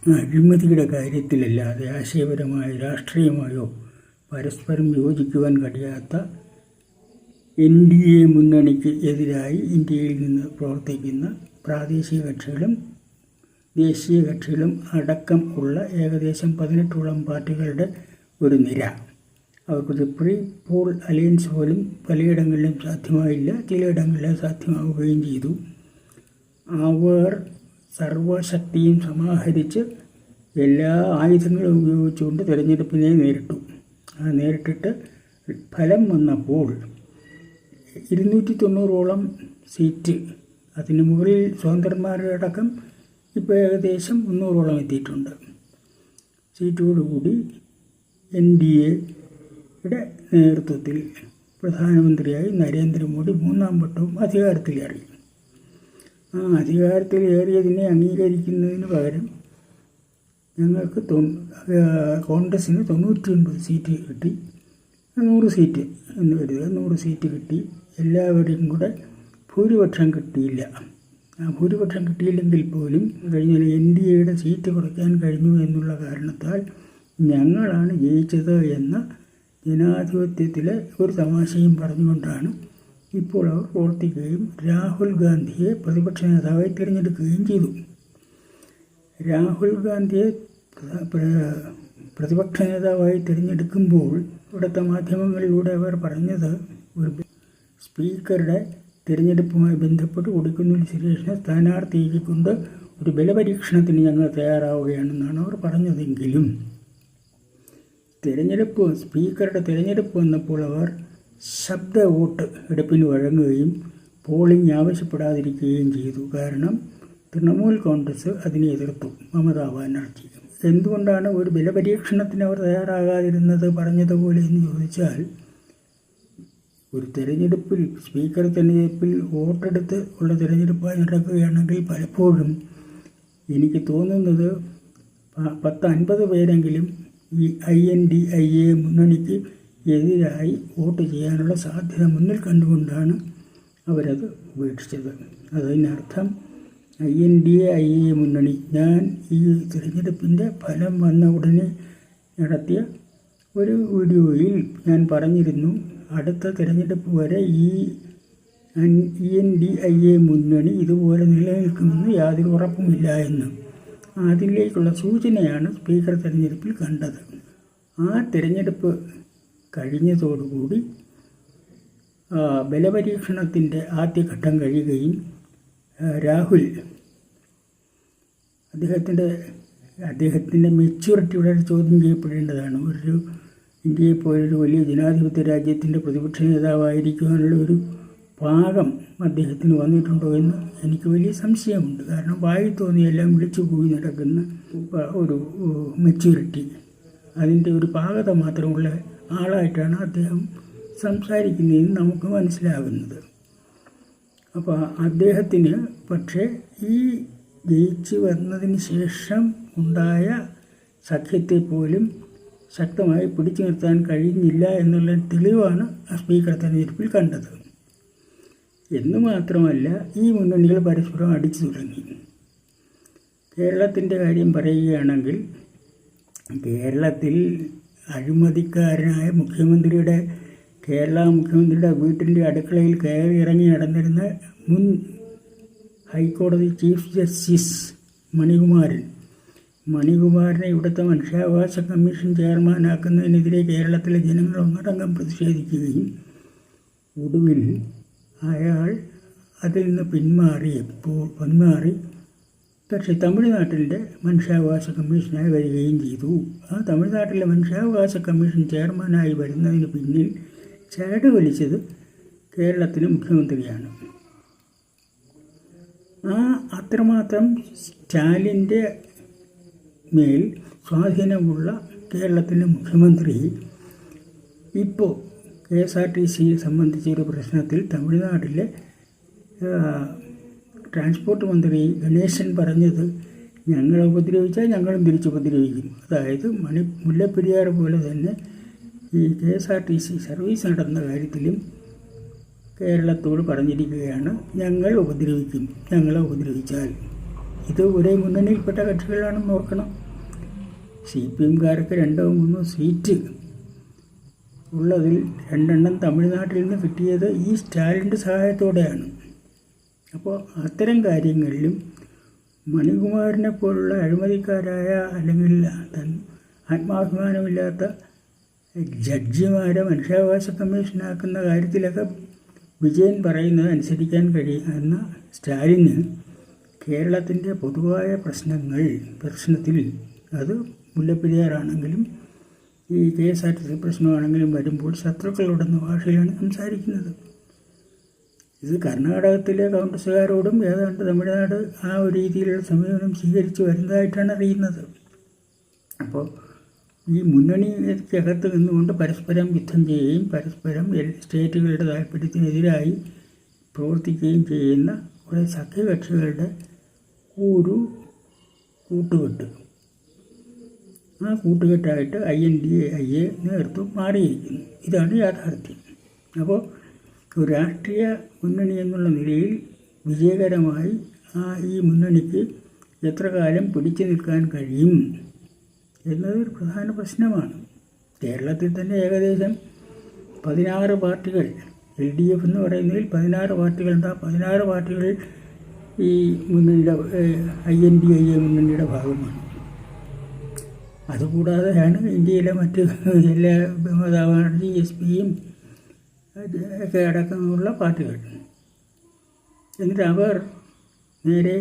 അഴിമതിയുടെ കാര്യത്തിലല്ലാതെ ആശയപരമായോ രാഷ്ട്രീയമായോ പരസ്പരം യോജിക്കുവാൻ കഴിയാത്ത NDA മുന്നണിക്ക് എതിരായി ഇന്ത്യയിൽ നിന്ന് പ്രവർത്തിക്കുന്ന പ്രാദേശിക കക്ഷികളും ദേശീയ കക്ഷികളും അടക്കം ഉള്ള ഏകദേശം 18ഓളം പാർട്ടികളുടെ ഒരു നിര. അവർക്കൊരു പ്രീ പോൾ അലയൻസ് പോലും പലയിടങ്ങളിലും സാധ്യമായില്ല, ചിലയിടങ്ങളിൽ സാധ്യമാവുകയും ചെയ്തു. അവർ സർവശക്തിയും സമാഹരിച്ച് എല്ലാ ആയുധങ്ങളും ഉപയോഗിച്ചുകൊണ്ട് തിരഞ്ഞെടുപ്പിനെ നേരിട്ടിട്ട് ഫലം വന്നപ്പോൾ 290ഓളം സീറ്റ്, അതിന് മുകളിൽ സ്വതന്ത്രന്മാരുടെ അടക്കം ഇപ്പോൾ ഏകദേശം 300ഓളം എത്തിയിട്ടുണ്ട്. സീറ്റോടുകൂടി NDAയുടെ നേതൃത്വത്തിൽ പ്രധാനമന്ത്രിയായി നരേന്ദ്രമോദി 3ാം വട്ടവും അധികാരത്തിലേറി. ആ അധികാരത്തിലേറിയതിനെ അംഗീകരിക്കുന്നതിന് പകരം ഞങ്ങൾക്ക് കോൺഗ്രസ്സിന് 99 സീറ്റ് കിട്ടി, 100 സീറ്റ് എന്ന് കരുതുക, 100 സീറ്റ് കിട്ടി. എല്ലാവരെയും കൂടെ ഭൂരിപക്ഷം കിട്ടിയില്ല. ആ ഭൂരിപക്ഷം കിട്ടിയില്ലെങ്കിൽ പോലും കഴിഞ്ഞ NDAയുടെ സീറ്റ് കുറയ്ക്കാൻ കഴിഞ്ഞു എന്നുള്ള കാരണത്താൽ ഞങ്ങളാണ് ജയിച്ചത് എന്ന ജനാധിപത്യത്തിലെ ഒരു തമാശയും പറഞ്ഞുകൊണ്ടാണ് ഇപ്പോൾ അവർ പ്രവർത്തിക്കുകയും രാഹുൽ ഗാന്ധിയെ പ്രതിപക്ഷ നേതാവായി തിരഞ്ഞെടുക്കുകയും ചെയ്തു. രാഹുൽ ഗാന്ധിയെ പ്രതിപക്ഷ നേതാവായി തിരഞ്ഞെടുക്കുമ്പോൾ ഇവിടുത്തെ മാധ്യമങ്ങളിലൂടെ അവർ പറഞ്ഞത് ഒരു സ്പീക്കറുടെ തിരഞ്ഞെടുപ്പുമായി ബന്ധപ്പെട്ട് കൊടിക്കുന്നിൽ സുരേഷിനെ സ്ഥാനാർത്ഥിയാക്കിക്കൊണ്ട് ഒരു ബലപരീക്ഷണത്തിന് ഞങ്ങൾ തയ്യാറാവുകയാണെന്നാണ് അവർ പറഞ്ഞതെങ്കിലും സ്പീക്കറുടെ തിരഞ്ഞെടുപ്പ് വന്നപ്പോൾ അവർ ശബ്ദ വോട്ട് എടുപ്പിന് വഴങ്ങുകയും പോളിംഗ് ആവശ്യപ്പെടാതിരിക്കുകയും ചെയ്തു. കാരണം തൃണമൂൽ കോൺഗ്രസ് അതിനെ എതിർത്തു, മമതാ ബാനർജി. എന്തുകൊണ്ടാണ് ഒരു ബലപരീക്ഷണത്തിന് അവർ തയ്യാറാകാതിരുന്നത് പറഞ്ഞതുപോലെ എന്ന് ചോദിച്ചാൽ, ഒരു തിരഞ്ഞെടുപ്പിൽ സ്പീക്കർ തിരഞ്ഞെടുപ്പിൽ വോട്ടെടുത്ത് ഉള്ള തിരഞ്ഞെടുപ്പായി നടക്കുകയാണെങ്കിൽ പലപ്പോഴും എനിക്ക് തോന്നുന്നത് 10-50 പേരെങ്കിലും ഈ INDIA മുന്നണിക്ക് എതിരായി വോട്ട് ചെയ്യാനുള്ള സാധ്യത മുന്നിൽ കണ്ടുകൊണ്ടാണ് അവരത് ഉപേക്ഷിച്ചത്. അതിനർത്ഥം INDIA മുന്നണി, ഞാൻ ഈ തിരഞ്ഞെടുപ്പിൻ്റെ ഫലം വന്ന ഉടനെ നടത്തിയ ഒരു വീഡിയോയിൽ ഞാൻ പറഞ്ഞിരുന്നു, അടുത്ത തിരഞ്ഞെടുപ്പ് വരെ ഈ INDIA മുന്നണി ഇതുപോലെ നിലനിൽക്കുമെന്ന് യാതൊരു ഉറപ്പുമില്ല എന്ന്. അതിലേക്കുള്ള സൂചനയാണ് സ്പീക്കർ തിരഞ്ഞെടുപ്പിൽ കണ്ടത്. ആ തിരഞ്ഞെടുപ്പ് കഴിഞ്ഞതോടുകൂടി ബലപരീക്ഷണത്തിൻ്റെ ആദ്യഘട്ടം കഴിയുകയും രാഹുൽ അദ്ദേഹത്തിൻ്റെ മെച്യൂരിറ്റിയുടെ ചോദ്യം ചെയ്യപ്പെടേണ്ടതാണ്. ഇന്ത്യയെ പോലൊരു വലിയ ജനാധിപത്യ രാജ്യത്തിൻ്റെ പ്രതിപക്ഷ നേതാവായിരിക്കുവാനുള്ള ഒരു പാകം അദ്ദേഹത്തിന് വന്നിട്ടുണ്ടോ എന്ന് എനിക്ക് വലിയ സംശയമുണ്ട്. കാരണം വായി തോന്നിയെല്ലാം വിളിച്ചു പോയി നടക്കുന്ന ഒരു മെച്യൂരിറ്റി, അതിൻ്റെ ഒരു പാകത മാത്രമുള്ള ആളായിട്ടാണ് അദ്ദേഹം സംസാരിക്കുന്നതെന്ന് നമുക്ക് മനസ്സിലാകുന്നത്. അപ്പോൾ അദ്ദേഹത്തിന് പക്ഷേ ഈ ജയിച്ചു വന്നതിന് ശേഷം ഉണ്ടായ സഖ്യത്തെ പോലും ശക്തമായി പിടിച്ചു നിർത്താൻ കഴിഞ്ഞില്ല എന്നുള്ള തെളിവാണ് സ്പീക്കർ തെരഞ്ഞെടുപ്പിൽ കണ്ടത്. എന്ന് മാത്രമല്ല, ഈ മുന്നണികൾ പരസ്പരം അടിച്ചു തുടങ്ങി. കേരളത്തിൻ്റെ കാര്യം പറയുകയാണെങ്കിൽ, കേരളത്തിൽ അഴിമതിക്കാരനായ കേരള മുഖ്യമന്ത്രിയുടെ വീട്ടിൻ്റെ അടുക്കളയിൽ കയറി ഇറങ്ങി നടന്നിരുന്ന മുൻ ഹൈക്കോടതി ചീഫ് ജസ്റ്റിസ് മണികുമാരനെ ഇവിടുത്തെ മനുഷ്യാവകാശ കമ്മീഷൻ ചെയർമാനാക്കുന്നതിനെതിരെ കേരളത്തിലെ ജനങ്ങൾ ഒന്നടങ്കം പ്രതിഷേധിക്കുകയും ഒടുവിൽ അയാൾ അതിൽ നിന്ന് പിന്മാറി പക്ഷേ തമിഴ്നാട്ടിൻ്റെ മനുഷ്യാവകാശ കമ്മീഷനായി വരികയും ചെയ്തു. ആ തമിഴ്നാട്ടിലെ മനുഷ്യാവകാശ കമ്മീഷൻ ചെയർമാനായി വരുന്നതിന് പിന്നിൽ ചരട് വലിച്ചത് കേരളത്തിലെ മുഖ്യമന്ത്രിയാണ്. അത്രമാത്രം സ്റ്റാലിൻ്റെ മേൽ സ്വാധീനമുള്ള കേരളത്തിലെ മുഖ്യമന്ത്രി ഇപ്പോൾ KSRTC സംബന്ധിച്ചൊരു പ്രശ്നത്തിൽ തമിഴ്നാട്ടിലെ ട്രാൻസ്പോർട്ട് മന്ത്രി ഗണേശൻ പറഞ്ഞത്, ഞങ്ങളെ ഉപദ്രവിച്ചാൽ ഞങ്ങളും തിരിച്ചുപദ്രവിക്കും. അതായത് മുല്ലപ്പെരിയാർ പോലെ തന്നെ ഈ KSRTC സർവീസ് നടന്ന കാര്യത്തിലും കേരളത്തോട് പറഞ്ഞിരിക്കുകയാണ്, ഞങ്ങളെ ഉപദ്രവിച്ചാൽ ഇത് ഒരേ മുന്നണിയിൽപ്പെട്ട കക്ഷികളാണെന്ന് ഓർക്കണം. CPMകാർക്ക് 2-3 സീറ്റ് ഉള്ളതിൽ 2 തമിഴ്നാട്ടിൽ നിന്ന് കിട്ടിയത് ഈ സ്റ്റാലിൻ്റെ സഹായത്തോടെയാണ്. അപ്പോൾ അത്തരം കാര്യങ്ങളിലും മണികുമാറിനെ പോലുള്ള അഴിമതിക്കാരായ അല്ലെങ്കിൽ ആത്മാഭിമാനമില്ലാത്ത ജഡ്ജിമാരെ മനുഷ്യാവകാശ കമ്മീഷനാക്കുന്ന കാര്യത്തിലൊക്കെ വിജയൻ പറയുന്നത് അനുസരിക്കാൻ കഴിയുന്ന സ്റ്റാലിന് കേരളത്തിൻ്റെ പൊതുവായ പ്രശ്നത്തിൽ അത് മുല്ലപ്പെരിയാറാണെങ്കിലും ഈ KSRTC പ്രശ്നമാണെങ്കിലും വരുമ്പോൾ ശത്രുക്കളോടെന്ന ഭാഷയിലാണ് സംസാരിക്കുന്നത്. ഇത് കർണാടകത്തിലെ കോൺഗ്രസ്സുകാരോടും ഏതാണ്ട് തമിഴ്നാട് ആ ഒരു രീതിയിലുള്ള സമീപനം സ്വീകരിച്ച് വരുന്നതായിട്ടാണ് അറിയുന്നത്. അപ്പോൾ ഈ മുന്നണിക്കകത്ത് നിന്നുകൊണ്ട് പരസ്പരം യുദ്ധം ചെയ്യുകയും പരസ്പരം സ്റ്റേറ്റുകളുടെ താല്പര്യത്തിനെതിരായി പ്രവർത്തിക്കുകയും ചെയ്യുന്ന കുറേ സഖ്യകക്ഷികളുടെ ഒരു കൂട്ടുകെട്ട്, ആ കൂട്ടുകെട്ടായിട്ട് INDA നേതൃത്വം മാറിയിരിക്കുന്നു. ഇതാണ് യാഥാർത്ഥ്യം. അപ്പോൾ ഒരു രാഷ്ട്രീയ മുന്നണി എന്നുള്ള നിലയിൽ വിജയകരമായി ഈ മുന്നണിക്ക് എത്ര കാലം പിടിച്ചു നിൽക്കാൻ കഴിയും എന്നതൊരു പ്രധാന പ്രശ്നമാണ്. കേരളത്തിൽ തന്നെ ഏകദേശം 16 പാർട്ടികൾ, LDF എന്ന് പറയുന്നതിൽ 16 പാർട്ടികൾ ഉണ്ട്. 16 പാർട്ടികൾ ഈ മുന്നണിയുടെ INDA മുന്നണിയുടെ ഭാഗമാണ്. അതുകൂടാതെയാണ് ഇന്ത്യയിലെ മറ്റ് എല്ലാ SPയും ഒക്കെ അടക്കമുള്ള പാർട്ടികൾ. എന്നിട്ട് അവർ നേരെ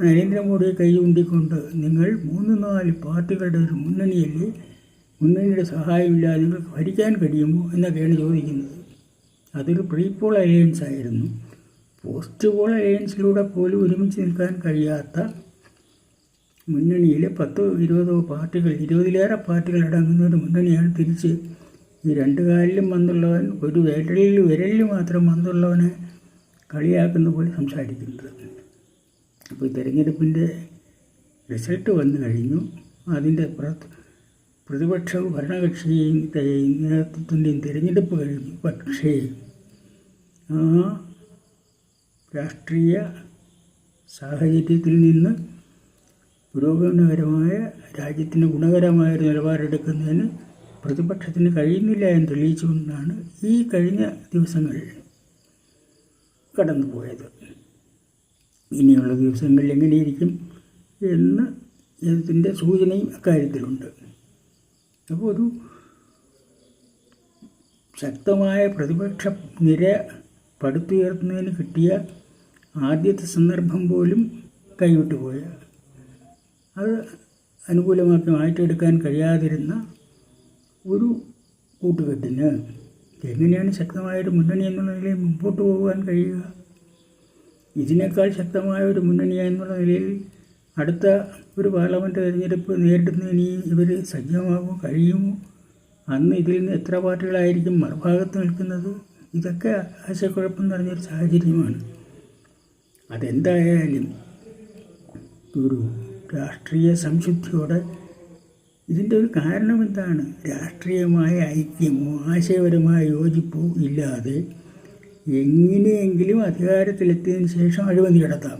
നരേന്ദ്രമോദിയെ കൈ ചൂണ്ടിക്കൊണ്ട് നിങ്ങൾ 3-4 പാർട്ടികളുടെ ഒരു മുന്നണിയല്ലേ, മുന്നണിയുടെ സഹായമില്ലാതെ നിങ്ങൾക്ക് ഭരിക്കാൻ കഴിയുമോ എന്നൊക്കെയാണ് ചോദിക്കുന്നത്. അതൊരു പ്രീ പോൾ അലയൻസ് ആയിരുന്നു. പോസ്റ്റ് പോൾ അലയൻസിലൂടെ പോലും ഒരുമിച്ച് നിൽക്കാൻ കഴിയാത്ത മുന്നണിയിലെ 10-20 പാർട്ടികൾ, 20-ലേറെ പാർട്ടികൾ അടങ്ങുന്ന ഒരു മുന്നണിയാണ് തിരിച്ച് ഈ 2 കാലിലും വന്നുള്ളവൻ, ഒരു വിരലിൽ മാത്രം വന്നുള്ളവനെ കളിയാക്കുന്ന പോലെ സംസാരിക്കുന്നത്. അപ്പോൾ തിരഞ്ഞെടുപ്പിൻ്റെ റിസൾട്ട് വന്നു കഴിഞ്ഞു. അതിൻ്റെ പ്രതിപക്ഷവും ഭരണകക്ഷിയും നേതൃത്വത്തിൻ്റെയും തിരഞ്ഞെടുപ്പ് കഴിഞ്ഞു. പക്ഷേ ആ രാഷ്ട്രീയ സാഹചര്യത്തിൽ നിന്ന് പുരോഗമനപരമായ, രാജ്യത്തിന് ഗുണകരമായൊരു നിലപാടെടുക്കുന്നതിന് പ്രതിപക്ഷത്തിന് കഴിയുന്നില്ല എന്ന് തെളിയിച്ചുകൊണ്ടാണ് ഈ കഴിഞ്ഞ ദിവസങ്ങൾ കടന്നുപോയത്. ഇനിയുള്ള ദിവസങ്ങളിൽ എങ്ങനെയിരിക്കും എന്ന് ഇതിൻ്റെ സൂചനയും അക്കാര്യത്തിലുണ്ട്. അപ്പോൾ ഒരു ശക്തമായ പ്രതിപക്ഷ നിര പടുത്തുയർത്തുന്നതിന് കിട്ടിയ ആദ്യത്തെ സന്ദർഭം പോലും കൈവിട്ടുപോയ, അത് അനുകൂലമാക്കി മാറ്റിയെടുക്കാൻ കഴിയാതിരുന്ന ഒരു കൂട്ടുകെട്ടിന് എങ്ങനെയാണ് ശക്തമായൊരു മുന്നണി എന്നുള്ള നിലയിൽ മുമ്പോട്ട് പോകാൻ കഴിയുക? ഇതിനേക്കാൾ ശക്തമായ ഒരു മുന്നണി എന്നുള്ള നിലയിൽ അടുത്ത ഒരു പാർലമെൻറ്റ് തിരഞ്ഞെടുപ്പ് നേരിടുന്നതിന് ഇവർ സജ്ജമാകുമോ, കഴിയുമോ? അന്ന് ഇതിൽ നിന്ന് എത്ര പാർട്ടികളായിരിക്കും മറുഭാഗത്ത് നിൽക്കുന്നത്? ഇതൊക്കെ ആശയക്കുഴപ്പം നിറഞ്ഞൊരു സാഹചര്യമാണ്. അതെന്തായാലും ഒരു രാഷ്ട്രീയ സംശുദ്ധിയോടെ ഇതിൻ്റെ ഒരു കാരണം എന്താണ്? രാഷ്ട്രീയമായ ഐക്യമോ ആശയപരമായ യോജിപ്പോ ഇല്ലാതെ എങ്ങനെയെങ്കിലും അധികാരത്തിലെത്തിയതിന് ശേഷം അഴിമതി നടത്താം.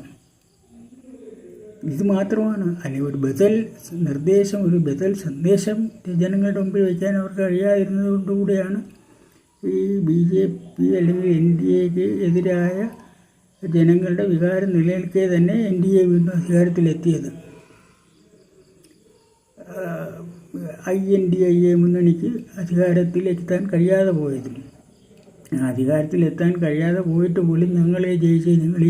ഇത് മാത്രമാണ്. അല്ലെങ്കിൽ ഒരു ബദൽ നിർദ്ദേശം, ഒരു ബദൽ സന്ദേശം ജനങ്ങളുടെ മുമ്പിൽ വയ്ക്കാൻ അവർക്ക് കഴിയാതിരുന്നത് കൊണ്ടുകൂടിയാണ് ഈ BJP അല്ലെങ്കിൽ NDAക്ക് എതിരായ ജനങ്ങളുടെ വികാരം നിലനിൽക്കെ തന്നെ NDA വീണ്ടും അധികാരത്തിലെത്തിയത്. INDA മുന്നണിക്ക് അധികാരത്തിലെത്താൻ കഴിയാതെ പോയതും, അധികാരത്തിലെത്താൻ കഴിയാതെ പോയിട്ട് പോലും ഞങ്ങളെ ജയിച്ച്, ഞങ്ങൾ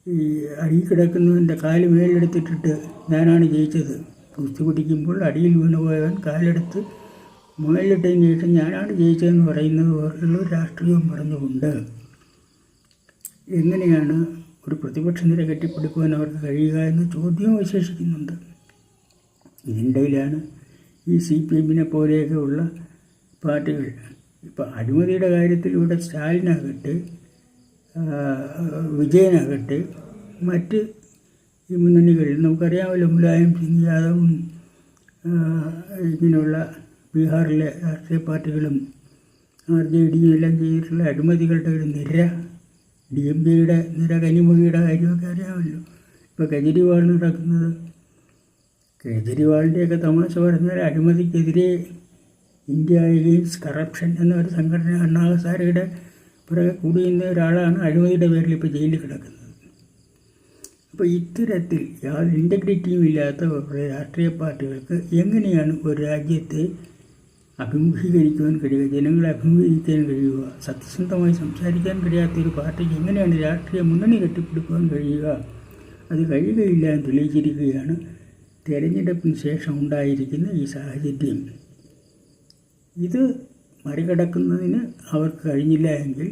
ഈ അടിയിൽ കിടക്കുന്നതിൻ്റെ കാല് മേലെടുത്തിട്ടിട്ട് ഞാനാണ് ജയിച്ചത്, കുസ്തി പിടിക്കുമ്പോൾ അടിയിൽ വീണുപോയവൻ കാലെടുത്ത് മുകളിലിട്ടതിന് ശേഷം ഞാനാണ് ജയിച്ചതെന്ന് പറയുന്നത് പോലുള്ള രാഷ്ട്രീയവും പറഞ്ഞുകൊണ്ട് എങ്ങനെയാണ് ഒരു പ്രതിപക്ഷ നിര കെട്ടിപ്പടുക്കുവാൻ അവർക്ക് കഴിയുക എന്ന ചോദ്യവും അവശേഷിക്കുന്നുണ്ട്. ഇതിനിടയിലാണ് ഈ CPM പോലെയൊക്കെ ഉള്ള പാർട്ടികൾ ഇപ്പോൾ അഴിമതിയുടെ കാര്യത്തിൽ ഇവിടെ സ്റ്റാലിനാകട്ടെ വിജയനാകട്ടെ മറ്റ് ഈ മുന്നണികളിൽ നമുക്കറിയാമല്ലോ, മുലായം സിംഗ് യാദവും ഇങ്ങനെയുള്ള ബീഹാറിലെ രാഷ്ട്രീയ പാർട്ടികളും RJD എല്ലാം ചെയ്തിട്ടുള്ള അഴിമതികളുടെ ഒരു നിര DMKയുടെ നിര കനിമൊഴിയുടെ കാര്യമൊക്കെ അറിയാമല്ലോ. ഇപ്പോൾ കെജ്രിവാൾ നടക്കുന്നത്, കേജ്രിവാളിൻ്റെയൊക്കെ തമാശ പറഞ്ഞാൽ അഴിമതിക്കെതിരെ ഇന്ത്യ എഗെയിൻസ്റ്റ് കറപ്ഷൻ എന്നൊരു സംഘടന അണ്ണാഹസാരയുടെ പുറകെ കൂടിയുന്ന ഒരാളാണ് അഴിമതിയുടെ പേരിൽ ഇപ്പോൾ ജയിലിൽ കിടക്കുന്നത്. അപ്പോൾ ഇത്തരത്തിൽ യാതൊരു ഇൻറ്റഗ്രിറ്റിയും ഇല്ലാത്ത കുറേ രാഷ്ട്രീയ പാർട്ടികൾക്ക് എങ്ങനെയാണ് ഒരു രാജ്യത്തെ അഭിമുഖീകരിക്കുവാൻ കഴിയുക, ജനങ്ങളെ അഭിമുഖീകരിക്കാൻ കഴിയുക? സത്യസന്ധമായി സംസാരിക്കാൻ കഴിയാത്തൊരു പാർട്ടിക്ക് എങ്ങനെയാണ് രാഷ്ട്രീയ മുന്നണി കെട്ടിപ്പിടിക്കുവാൻ കഴിയുക? അത് കഴിയുകയില്ല എന്ന് തെളിയിച്ചിരിക്കുകയാണ് തെരഞ്ഞെടുപ്പിന് ശേഷം ഉണ്ടായിരിക്കുന്ന ഈ സാഹചര്യം. ഇത് മറികടക്കുന്നതിന് അവർക്ക് കഴിഞ്ഞില്ല എങ്കിൽ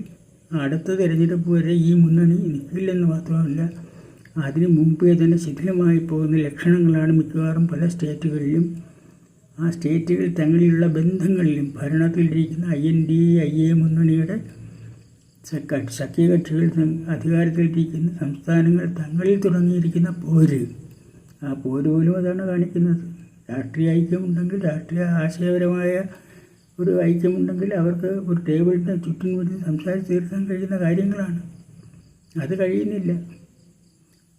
അടുത്ത തിരഞ്ഞെടുപ്പ് വരെ ഈ മുന്നണി നിൽക്കില്ലെന്ന് മാത്രമല്ല, അതിന് മുമ്പേ തന്നെ ശിഥിലമായി പോകുന്ന ലക്ഷണങ്ങളാണ് മിക്കവാറും പല സ്റ്റേറ്റുകളിലും. ആ സ്റ്റേറ്റുകൾ തങ്ങളിലുള്ള ബന്ധങ്ങളിലും ഭരണത്തിലിരിക്കുന്ന INDA മുന്നണിയുടെ സഖ്യകക്ഷികൾ അധികാരത്തിലിരിക്കുന്ന സംസ്ഥാനങ്ങൾ തങ്ങളിൽ തുടങ്ങിയിരിക്കുന്ന പോര്, ആ പോര് പോലും അതാണ് കാണിക്കുന്നത്. രാഷ്ട്രീയ ഐക്യമുണ്ടെങ്കിൽ, രാഷ്ട്രീയ ആശയപരമായ ഒരു ഐക്യമുണ്ടെങ്കിൽ അവർക്ക് ഒരു ടേബിളിൻ്റെ ചുറ്റും കൂടി സംസാരിച്ച് തീർക്കാൻ കഴിയുന്ന കാര്യങ്ങളാണ്. അത് കഴിയുന്നില്ല.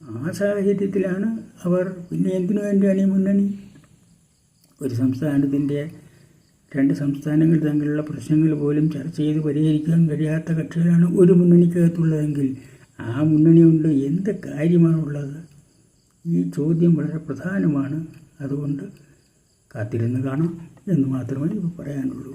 ആ സാഹചര്യത്തിലാണ് അവർ പിന്നെ എന്തിനു വേണ്ടിയാണ് ഈ മുന്നണി? ഒരു സംസ്ഥാനത്തിൻ്റെ 2 സംസ്ഥാനങ്ങൾ തമ്മിലുള്ള പ്രശ്നങ്ങൾ പോലും ചർച്ച ചെയ്ത് പരിഹരിക്കാൻ കഴിയാത്ത കക്ഷികളാണ് ഒരു മുന്നണിക്കകത്തുള്ളതെങ്കിൽ ആ മുന്നണി കൊണ്ട് എന്ത് കാര്യമാണുള്ളത്? ഈ ചോദ്യം വളരെ പ്രധാനമാണ്. അതുകൊണ്ട് കാത്തിരുന്ന് കാണാം എന്ന് മാത്രമേ ഇപ്പോൾ പറയാനുള്ളൂ.